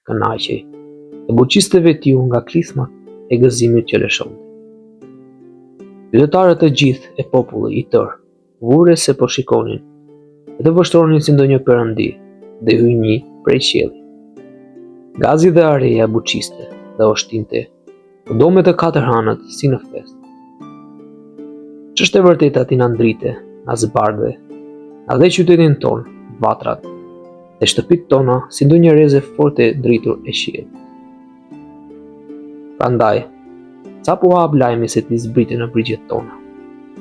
kënaqej e buqisteve tiu nga klismat e gëzimit që lëshonte. Qytetarët e gjithë e populli i tërë vure se po shikonin e të vështronin si ndonjë perëndi dhe hyjni prej qiellit. Gazi dhe areja buqiste dhe oshtinte, do me të 4 hanët si në fest. Ç'është e vërtetë aty na ndrite, na zbardhe, na dhe qytetin ton, vatrat, dhe shtëpit tona si ndonjë reze forte dritur e qiellit. Prandaj, sa po hap lajmi se ti zbrite në brigjet tona,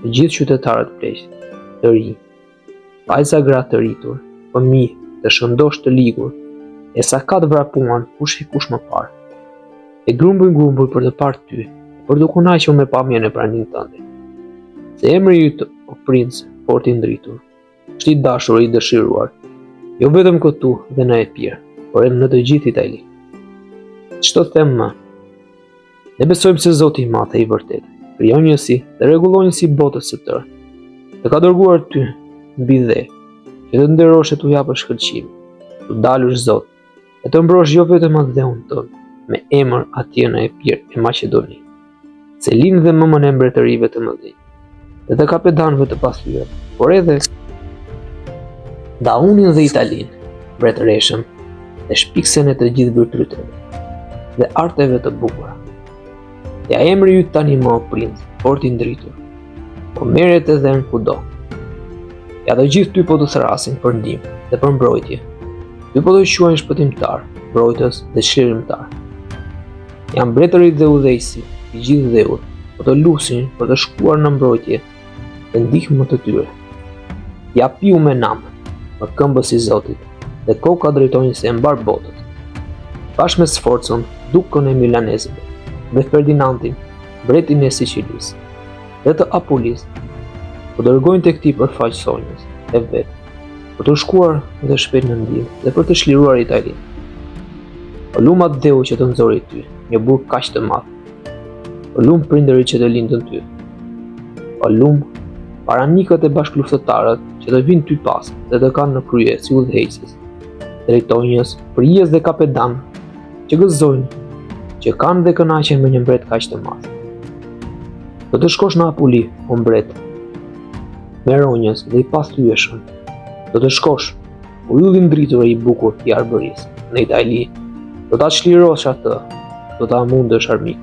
të gjithë qytetarët pleq, të rinj, vajza gra të rritur, fëmijë të shëndosh të ligur, e sa ka të vrapuan kush e kush më parë. E grumbull për të parë ty, për të kënaqur me pamjen e prandin tënde. Se emri yt o princ fort i ndritur, është i dashur e i dëshiruar, jo vetëm këtu dhe në Epir, por edhe në të gjithë Itali. Ç'to them më? Ne besojmë se Zoti i Madh e i vërtetë, krijonjësi dhe rregullonjësi botës së tërë, të ka dërguar ty mbi dhe, që të nderosh e t'u japësh shkëlqim, t'u dalësh Zot, e të mbrosh jo vetëm atë dheun tënd, me emër atje në Epir e Maqedoni, Selin dhe mëmën e mbretërive të mëdhenj, dhe të kapetanëve të pasqyrë, por edhe Daunin dhe Italin, mbretëreshën dhe shpiksen e të gjithë virtyteve dhe arteve të bukura. Ja emri yt tani më o princ, fort i ndritur, po merret edhe në kudo. Ja të gjithë ty po të thrasin për ndihmë dhe për mbrojtje. Ty po të quajnë shpëtimtar, mbrojtës dhe çlirimtar. Janë mbretërit dhe udhëheqësi, i gjithë dheut, po të lusin për të shkuar në mbrojtje dhe ndihmë të tyre. Ja piu me namë, më këmbës i Zotit, dhe koka drejtojnë se e mbar botës. Bashkë me Sforcën, dukën e Milanezëve, dhe Ferdinandin, mbretin e Sicilisë, dhe të Apulis, po dërgojnë tek ti për faqësonjës e vetë, për të shkuar dhe shpejt në ndihmë dhe për të çliruar Italinë. O lumat dheu që të nxori ty, një burg kaq të madh. O lum prindërit që të lindën ty. O lum paranikët e bashkëluftëtarët që të vinë ty pas dhe të kanë në krye si udhëheqëses, drejtonjës, prijes dhe kapetan që gëzojnë, që kanë dhe kënaqen me një mbret kaq të madh. Do të shkosh në Apuli, o mbret, me ronjës dhe i pasthyeshëm. Do të shkosh, o ylli ndritur e i bukur i arbërisë, në Itali, do ta çlirosh atë, do ta mundësh armiku.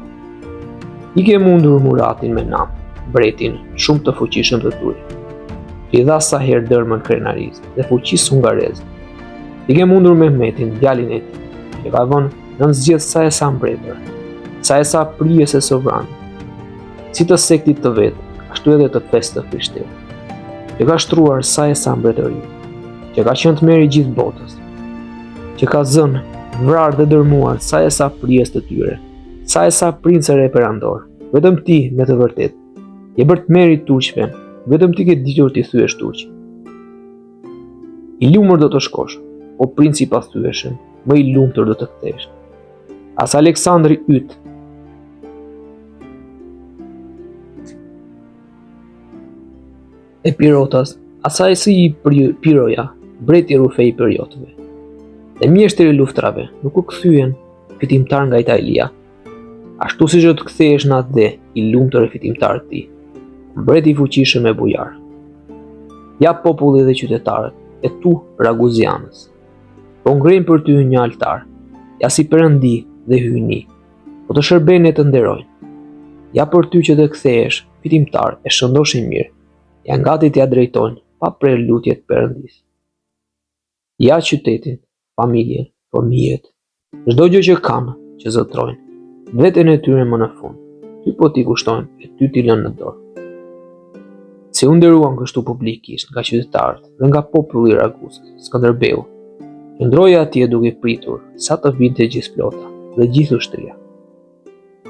I ke mundur Muratin me nam, mbretin shumë të fuqishëm të tuaj. I dha sa herë dërmën krenarisë dhe fuqisë hungareze. I ke mundur Mehmetin, djalin e tij, që ka vënë në zgjedhje sa e sa mbretër, sa e sa prijes e sovran. Si të sektit të vet, ashtu edhe të festë të Krishterë, që ka shtruar sa e sa mbretëri, që ka qenë të merë i gjithë botës, që ka zënë, vrarë dhe dërmuar sa e sa prijes të tyre, sa e sa princër e perandor, vetëm ti me të vërtet, je bërë të merë i turqve, vetëm ti ke ditur t'i thyesh turq. I lumër do të shkosh, o princi pasthyeshëm, më i lumtur do të kthesh. As Aleksandri yt, e Pirotas, asaj si i Piroja, breti Rufej i Periotëve. Dhe mjeshtri i luftrave nuk u kthyen fitimtar nga Italia, ashtu siç do të kthehesh në atë dhe i lumtur e fitimtar të tij, mbreti i fuqishëm e bujar. Ja populli dhe qytetarët, e tu Raguzianës, po ngrenë për ty një altar, ja si perëndi dhe hyjni, po të shërbejnë e të nderojnë. Ja për ty që të kthehesh fitimtar e shëndosh i mirë, janë gati t'ja drejtojnë pa prer lutjet perëndis. Ja qytetin, familjen, fëmijët, çdo gjë që kanë, që zotrojnë, veten e tyre më në fund, ty po t'i kushtojnë e ty t'i lënë në dorë. Si u nderuan kështu publikisht nga qytetarët dhe nga populli i Raguzës, Skënderbeu, qëndroi atje duke pritur sa të vinte gjithë flota dhe gjithë ushtria.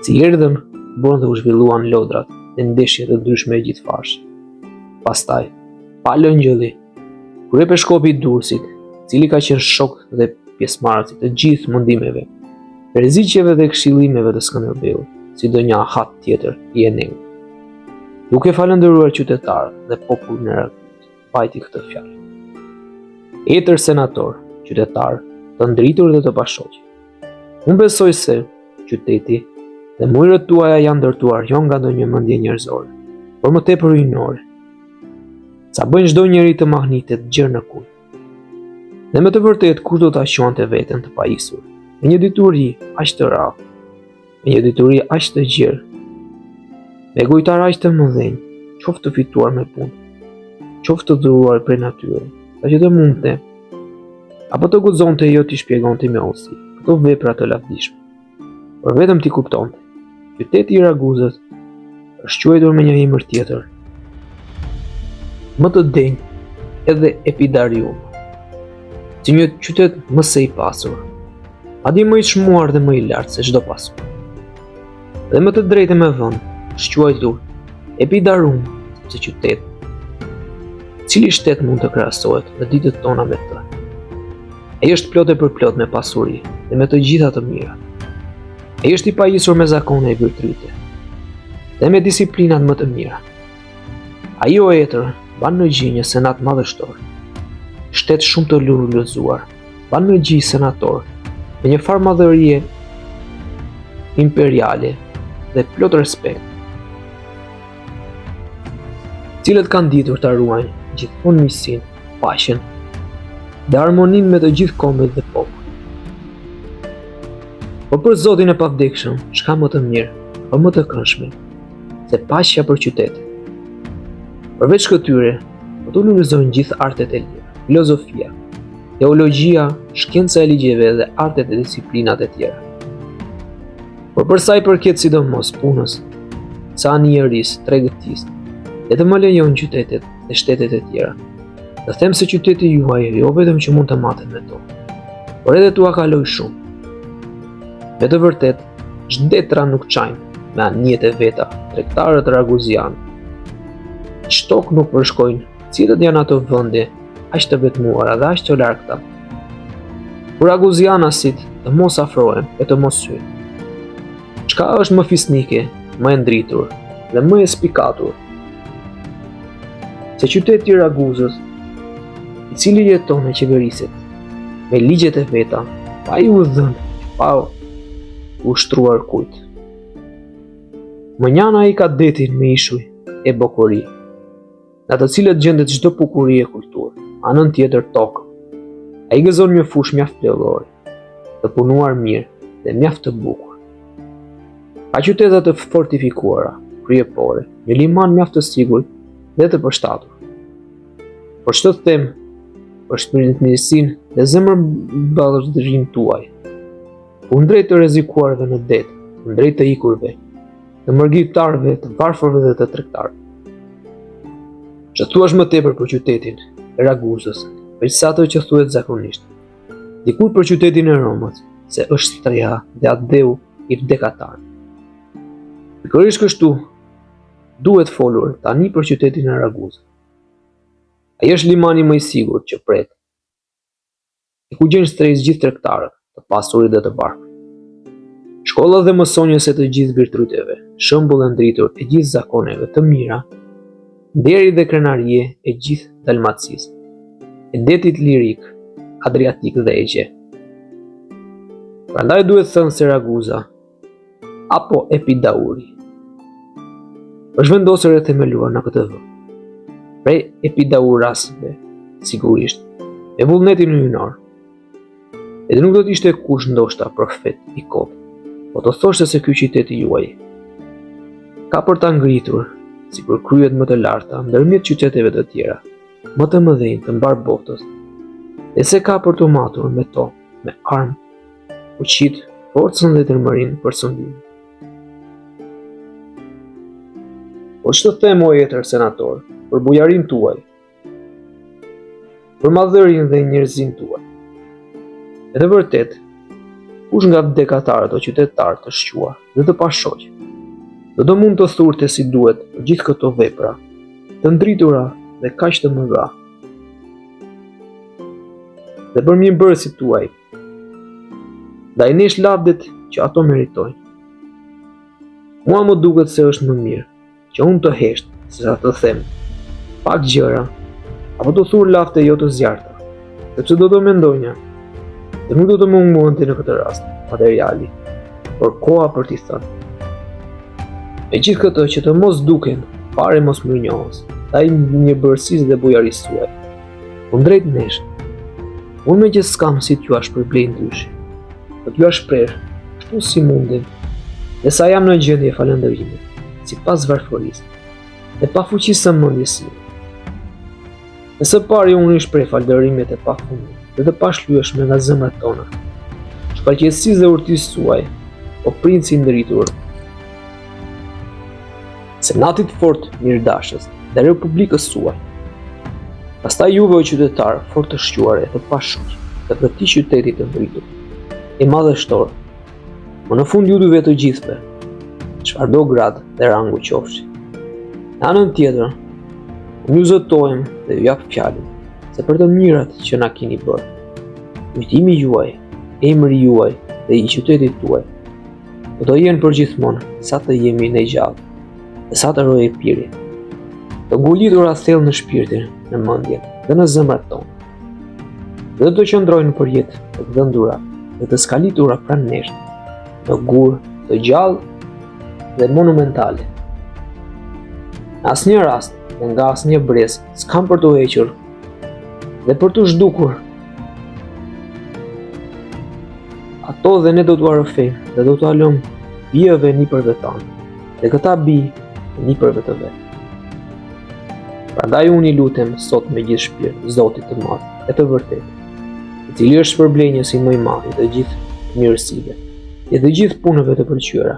Si erdhën, bon dhe u zhvilluan lodrat dhe ndeshjet të ndryshme e gjithë fashë. Pastaj, pa lëngjëlli, kryepeskopi i Durrësit, cili ka qenë shok dhe pjesëmarrës të gjithë mundimeve, rreziqeve dhe këshillimeve të Skënderbeut, si do një ahat tjetër i Eneu. Duke falendëruar qytetarët dhe popullin e Raguzës, vajti këtë fjalë: Etër senator, qytetar, të ndritur dhe të pashoqë, Unë besoj se qyteti dhe mujrët tuaja janë ndërtuar jo nga ndonjë mendje njerëzore, por më tepër hyjnore. Sa bën çdo njeri të mahnitet gjerë në kujt. Dhe me të vërtet kush do ta quante veten të pajisur, me një dituri aq të rrallë, me një dituri aq të gjerë, me gojtar aq të mëdhenj, qoftë të fituar me punë, qoftë të dhuruar prej natyre, saqë të mundte, apo të guxonte jo t'i shpjegonte me osi këto vepra të lavdishme, por vetëm t'i kuptonte. Qyteti i Raguzës është quajtur me një emër tjetër, më të denjë edhe Epidarium, si një qytet më së i pasur, madje më i çmuar dhe më i lartë se çdo pasur. Dhe më të drejtë me vend, është quajtur Epidarum, sepse qytet, cili shtet mund të krahasohet në ditët tona me të. Ai është plot e përplot me pasuri dhe me të gjitha të mirat. Ai është i pajisur me zakone e virtyte dhe me disiplinat më të mira. Ai o etër ban në gjë një senat madhështor, shtet shumë të lulëzuar, ban në gjë senator, me një farë madhërie imperiale dhe plot respekt, cilët kanë ditur ta ruajnë gjithmonë miqsinë, paqen dhe harmoninë me të gjithë kombet dhe popull. Por për Zotin e pavdekshëm, çka më të mirë, apo më të këndshme, se paqja për qytetin. Përveç këtyre, po të lulëzojnë gjithë artet e lira, filozofia, teologjia, shkenca e ligjeve dhe artet e disiplinat e tjera. Por për sa i përket sidomos punës, sa anijërisë, tregëtisë, le të më lejon qytetet dhe shtetet e tjera. Dhe them se qyteti juaj jo vetëm që mund të matet me to, por edhe tua kaloj shumë. Me të vërtet, zhdetra nuk qajnë me anijet e veta tregtarët raguzianë. Shtok nuk përshkojnë cilët janë ato vende aq të vetmuara dhe aq të largëta. Kur raguzianasit të mos afrohen e të mos hyjnë. Çka është më fisnike, më e ndritur dhe më e spikatur se qyteti i Raguzës, i cili jeton e qeveriset, me ligjet e veta, pa i u dhënë, pa u shtruar kujt. Mënjana i ka detin me ishuj e bokori, në të cilët gjendet çdo bukuri e kulturë, anën tjetër tokë. Ai gëzon një fushë mjaft plellore, të punuar mirë dhe mjaft të bukur. Ka qytete të fortifikuara, kryepore, një liman mjaft të sigurt dhe të përshtatur. Por ç'të them për shpirtmirësinë dhe zemërballërinë tuaj. Unë drejt të rrezikuarve në det, unë drejt të ikurve, të mërgjitarve, të varfërve dhe të tregtarëve. Ç'të thuash më tepër për qytetin e Raguzës, veçsa ato që thuhet zakonisht. Dikur për qytetin e Romës, se është streha dhe adheu i vdekatar. Pikërisht kështu, duhet folur tani për qytetin e Raguzës. Ai është limani më i sigurt që pret, e ku gjen shtresë gjithë tregtarët, të pasurit dhe të barkut. Shkolla dhe mësonjës e të gjithë virtyteve, shembull e ndritur e gjithë zakoneve të mira, deri dhe krenarie e gjithë dalmacisë, e detit lirik, Adriatik dhe Egje. Prandaj duhet thënë se Raguza, apo Epidauri, është vendosur e themeluar në këtë vend. Prej Epidaurasve, sigurisht, me vullnetin hyjnor. Edhe nuk do t'ishte kush ndoshta profet i kot, po të thoshte se ky qyteti juaj ka për ta ngritur, sikur kryet më të larta ndërmjet qyteteve të tjera, më të mëdhenj të mbar botës, dhe se ka për të matur me to, me armë, fuqitë, forcën dhe tërmërinë për sundimin. Po ç'të them o jetër senator, për bujarin tuaj, për madhërinë dhe njerëzin tuaj. E të vërtet, kush nga vdekatarët o qytetarët të shquar dhe të pashoq, do mund të thurte si duhet për gjithë këto vepra, të ndritura dhe kaq të mëdha. Dhe për mirëbërësit tuaj, ndaj nesh lavdet që ato meritojnë. Mua më duket se është më mirë që unë të hesht, se sa të them, pak gjëra, apo të thur lafte jo të zjarta, sepse do të mendonja Dhe nuk do të më mungonte në këtë rast materiali, por koha për t'i thënë. Me gjithë këtë që të mos duken fare mos mirënjohës, ai një bërësisë dhe bujarisë suaj. Unë drejt nesh. Unë me që s'kam si t'ju shpërblej ndryshe, po t'ju shpreh, ashtu si mundin, dhe sa jam në gjendje falëndërime, si pas varfërisë, dhe pa fuqisë së mendjes sime. Dhe së pari unë i shpreh falëndërimet e pafundme dhe të pashlyeshme nga zemrat tona, shkaqësisë dhe urtisë suaj, o princi i ndritur, Senatit fort mirëdashës dhe Republikës suaj. Pastaj juve o qytetarë fort të shquare të pashuq të këtij qyteti të ndritur, i madhështor, më në fund juve të gjithëve, çfarëdo grad dhe rangu qofshi. Në anën tjetër, unë ju zëtojmë dhe ju jap fjalën se për të mirat që na keni bërë, kujtimi juaj, emri juaj dhe i qytetit tuaj, do të jenë përgjithmonë sa të jemi ne gjallë, dhe sa të rojë piri, të ngullitura thellë në shpirtin, në mendjen dhe në zemrat tonë, dhe të qëndrojnë për jetë të dhëndura dhe të skalitura pranë nesh, në gur të gjallë dhe monumentale. Në asnjë rast dhe nga asnjë brez s'kam për të hequr dhe për të zhdukur ato, dhe ne do t'u arrëfejmë dhe do t'u lëmë bijeve nipërve tanë, dhe këta bij nipërve të vetë. Prandaj unë i lutem sot me gjithë shpirt Zotit të Madh e të vërtetë, i cili është shpërblenjës i më i madh i të gjithë mirësive e të gjithë punëve të pëlqyera,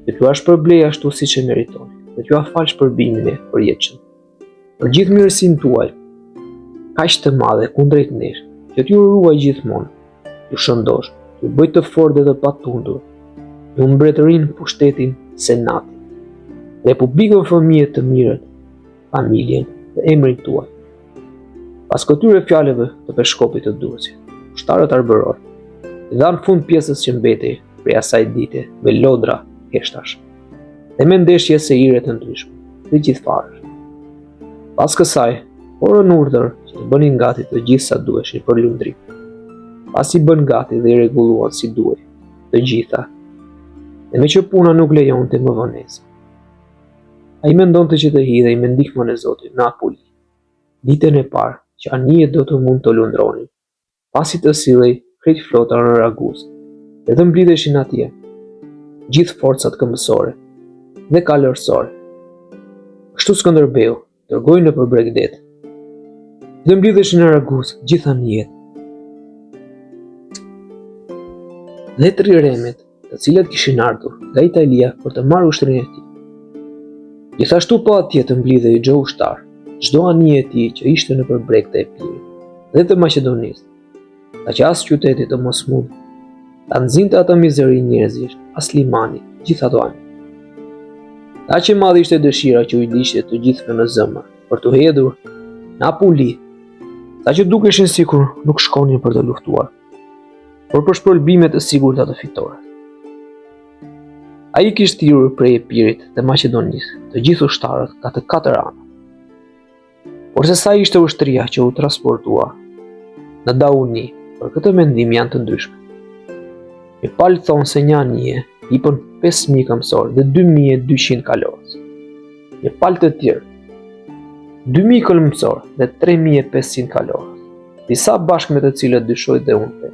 që t'ua shpërblej ashtu siç e meritoni, dhe t'ua falë shpërbimin e përjetshëm. Për gjithë mirësinë tuaj, kaq të madhe kundrejt nesh, që t'ju ruaj gjithmonë, t'ju shëndosh, t'ju bëj të fortë dhe të patundur, në mbretërinë, pushtetin, senatin, Republikën, fëmijët të mirët, familjen dhe emrin tuaj. Pas këtyre fjalëve të peshkopit të Durrësit, ushtarët arbëror i dhanë fund pjesës që mbetej prej asaj dite me lodra heshtash dhe me ndeshje se ire të ndryshme dhe gjithfarësh. Pas kësaj, porën urdhër që të bënin gati të gjithë sa duheshin për lundrim. Pas i bën gati dhe i rregulluan si duhej të gjitha, dhe me që puna nuk lejonte më vonesë. Ai mendonte që të hidhej me ndihmën e Zotit në Apuli, ditën e parë që anijet do të mund të lundronin, pasi të sillej krejt flota në Raguz, dhe të mblidheshin atje gjithë forcat këmbësore dhe kalërsore. Kështu Skënderbeu dërgoi nëpër Bregdet, dhe mblidheshin në Raguz gjithë anijet. Dhe triremet, të cilat kishin ardhur nga Italia për të marrë ushtrinë e tij. Gjithashtu po atje të mblidhej çdo ushtar, çdo anije e tij që ishte nëpër bregtë e Epirit dhe të Maqedonisë, që as qyteti të mos mund ta nxinte atë mizeri njerëzish, as limani, gjithë ato anije. Aq e madhe ishte dëshira që u lishte të gjithëve në zemër për të hedhur në Apuli, saqë dukeshin sikur nuk shkonin për të luftuar, por për shpërbime të sigurta të fitores. Ai kishte thirrur prej Epirit dhe Maqedonisë të gjithë ushtarët nga të katër anët. Por se sa ishte ushtria që u transportua në Dauni, për këtë mendim janë të ndryshme. Një palë thonë se një anije hipën 5.000 këmbësorë dhe 2.200 kalorës. Një palë të tjerë 2.000 këmbësorë dhe 3.500 kalorës, disa bashkë me të cilët dyshoj dhe unë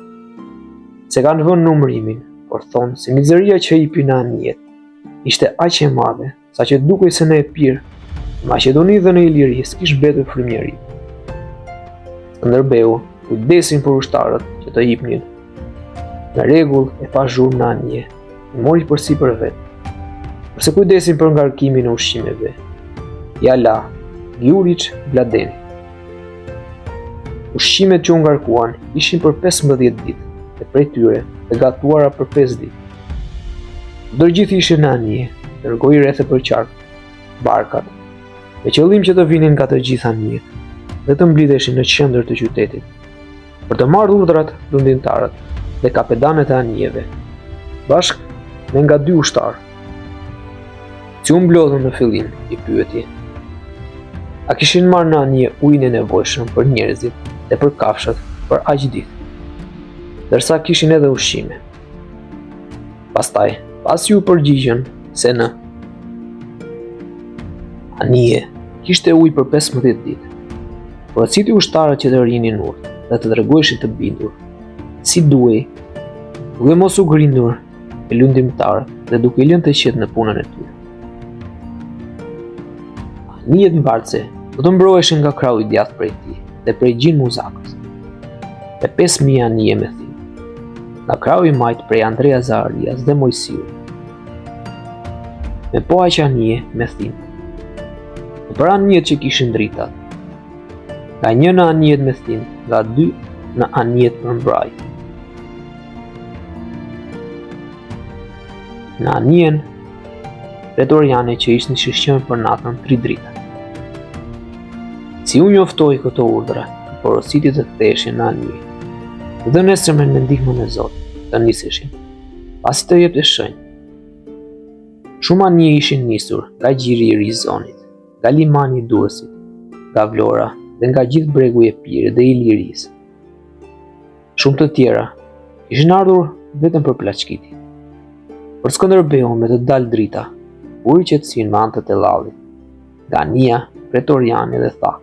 se kanë vënë numërimin, por thonë se mizeria që hipin në anijet ishte aq e madhe, sa që dukej se në Epir, në Maqedoni dhe në Iliri s'kish mbetur frymëri. Skënderbeu kujdesin për ushtarët që të hipnin në rregull e pa zhurmë në anije, i mori përsipër vetë, përse kujdesin për ngarkimin e ushqimeve. Jala, Gjuriç, Bladeni. Ushqimet që u ngarkuan ishin për 15 ditë, dhe prej tyre dhe gatuara për 5 ditë. Ndërgjithë ishin në anije, dërgoi rrethe për qark, barkat, me qëllim që të vinin nga të gjitha anijet dhe të mblidheshin në qendër të qytetit, për të marrë urdhrat lundimtarët dhe kapedanët e anijeve, bashkë me nga 2 ushtarë. Si u mblodhën në fillim, i pyeti. A kishin marrë në anije ujin e nevojshëm për njerëzit dhe për kafshët për aq ditë? ndërsa kishin edhe ushqime. Pastaj, pasi u përgjigjen se në anije kishte ujë për 15 ditë, porositi ushtarët që të rinin urtë dhe të tregueshin të bindur si duhej, duke mos u grindur e lundimtarët dhe duke I lënë të qetë në punën e tyre. Anijet mbartëse do të mbroheshin nga krau I djathtë prej tij dhe prej gjin muzakës, dhe 5.000 anije me thimë, nga krau I majt prej Andrea Zaharias dhe Mojsiu, me po aq anije me thimë. Në për anijet që kishin dritat, nga 1 në anijet me thimë, nga 2 në anijet për mbrojtje. Në anijen pretoriane që ishin shishqen për natën 3 drita. Si u njoftoi këto urdhra, porositit të ktheheshin në anije, dhe nesërmen me ndihmën e Zotit të niseshin, pasi të jepte shenjë. Shumë anije ishin nisur nga gjiri I Rizonit, nga limani I Durrësit, nga Vlora dhe nga gjithë bregu I Epirit dhe I Lirisë. Shumë të tjera ishin ardhur vetëm për plaçkiti, për Skënderbeun me të dalë drita, uri qetësinë me anë të tellallit, nga anija pretoriane dhe tha: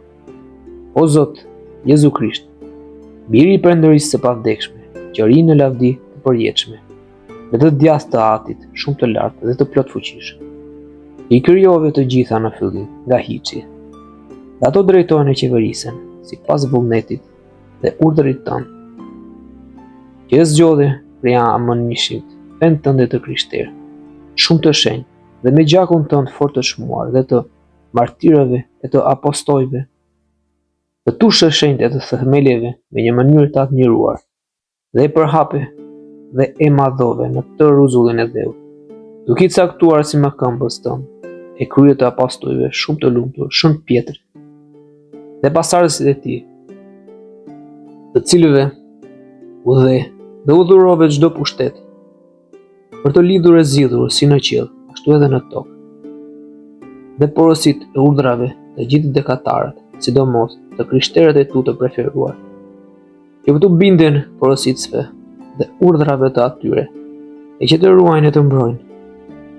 O Zot, Jezu Krisht, biri I Perëndërisë së pavdekshme, që ri në lavdi të përjetshme, me të djathtë të Atit, shumë të lartë dhe të plot fuqishëm. I krijove të gjitha në fillim nga hiçi. Dhe ato drejtohen e qeverisen, sipas vullnetit dhe urdhrit tënd, që e zgjodhe prej Amonishit, vend tënde të krishterë, shumë të shenjtë dhe me gjakun tënd fort të çmuar dhe të martirëve e të apostojve, të tushë shenjtë e të themeljeve me një mënyrë të admiruar, dhe e përhape dhe e madhove në të rruzullin e dheut, duke I caktuar si më këmbës tënd, e kryet të apostujve shumë të lumtur, Shën Pjetrit, dhe pasardhësit e tij, të cilëve u dhe u dhurove çdo pushtet, për të lidhur e zgjidhur si në qiell, ashtu edhe në tokë. Dhe porosit e urdhrave të gjithë dekatarët, sidomos të krishterët e tu të preferuar, që të binden porositësve dhe urdhrave të atyre, e që të ruajnë e të mbrojnë,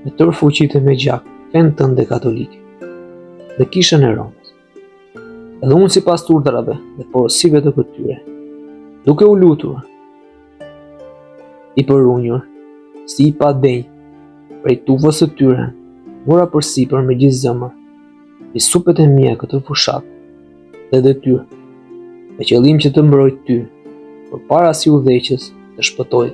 me tërë fuqitë me gjak, fenë tënde katolike, dhe kishën e Romës. Edhe unë sipas urdhrave dhe porosive të këtyre, duke u lutur, I përunjur, si I padenj, prej tufës së tyre, mora përsipër me gjithë zemër, I supet e mia këtë fushat, dhe detyrë, me qëllim që të mbroj ty, përpara si udhëheqës të shpëtoj,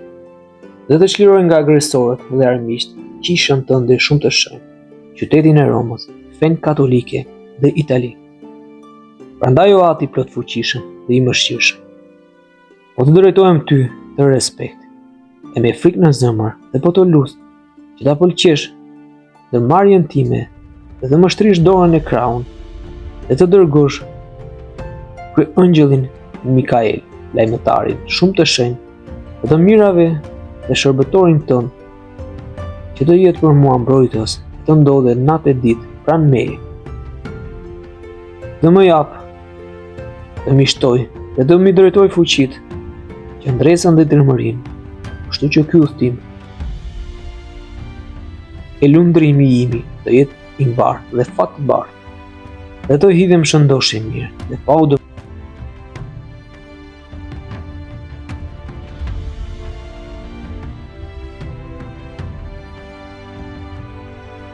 dhe të çliroj nga agresorët dhe armiqt qishën tënde shumë të shenjtë, qytetin e Romës, fenë katolike dhe Itali. Prandaj o Ati plot fuqishëm dhe I mëshirshëm, po të drejtohem ty të respekt, e me frikë në zemër dhe po të lust, që ta pëlqesh dhe marrjen time dhe të më shtrish dorën e kraun dhe të dërgosh kryeëngjëllin Mikael, lajmëtarin shumë të shenjtë dhe të mirave dhe shërbëtorin tënd, që të jetë për mua mbrojtës të ndodhe natë e ditë pranë meje. Dhe më jap, dhe mi shtoj dhe dhe mi drejtoj fuqit që ndresën dhe dërmërin, kështu që ky udhtim e lundrimi imi të jetë I mbar dhe fat I bar, dhe të hidhem shëndoshje mirë dhe pa u